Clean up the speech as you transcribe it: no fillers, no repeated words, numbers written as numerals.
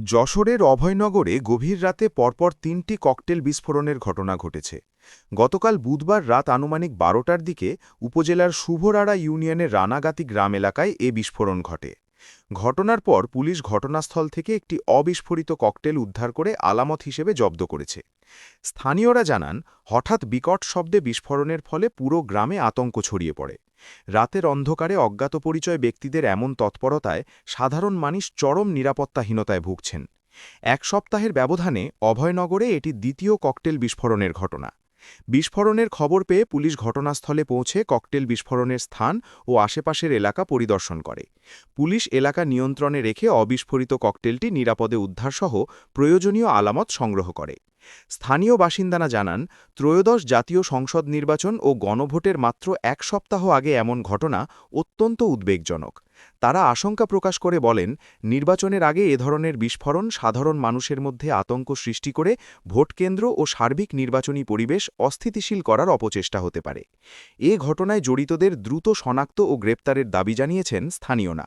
যশোরের অভয়নগরে গভীর রাতে পরপর ৩টি ককটেল বিস্ফোরণের ঘটনা ঘটেছে। গতকাল বুধবার রাত আনুমানিক ১২টার দিকে উপজেলার শুভরাড়া ইউনিয়নের রানাগাতি গ্রাম এলাকায় এ বিস্ফোরণ ঘটে। ঘটনার পর পুলিশ ঘটনাস্থল থেকে একটি অবিস্ফোরিত ককটেল উদ্ধার করে আলামত হিসেবে জব্দ করেছে। স্থানীয়রা জানান, হঠাৎ বিকট শব্দে বিস্ফোরণের ফলে পুরো গ্রামে আতঙ্ক ছড়িয়ে পড়ে। রাতের অন্ধকারে অজ্ঞাত পরিচয় ব্যক্তিদের এমন তৎপরতায় সাধারণ মানুষ চরম নিরাপত্তাহীনতায় ভুগছেন। এক সপ্তাহের ব্যবধানে অভয়নগরে এটি দ্বিতীয় ককটেল বিস্ফোরণের ঘটনা। বিস্ফোরণের খবর পেয়ে পুলিশ ঘটনাস্থলে পৌঁছে ককটেল বিস্ফোরণের স্থান ও আশেপাশের এলাকা পরিদর্শন করে। পুলিশ এলাকা নিয়ন্ত্রণে রেখে অবিস্ফোরিত ককটেলটি নিরাপদে উদ্ধারসহ প্রয়োজনীয় আলামত সংগ্রহ করে। স্থানীয় বাসিন্দারা জানান, ত্রয়োদশ জাতীয় সংসদ নির্বাচন ও গণভোটের মাত্র এক সপ্তাহ আগে এমন ঘটনা অত্যন্ত উদ্বেগজনক। তারা আশঙ্কা প্রকাশ করে বলেন, নির্বাচনের আগে এ ধরনের বিস্ফোরণ সাধারণ মানুষের মধ্যে আতঙ্ক সৃষ্টি করে ভোটকেন্দ্র ও সার্বিক নির্বাচনী পরিবেশ অস্থিতিশীল করার অপচেষ্টা হতে পারে। এ ঘটনায় জড়িতদের দ্রুত শনাক্ত ও গ্রেপ্তারের দাবি জানিয়েছেন স্থানীয়রা।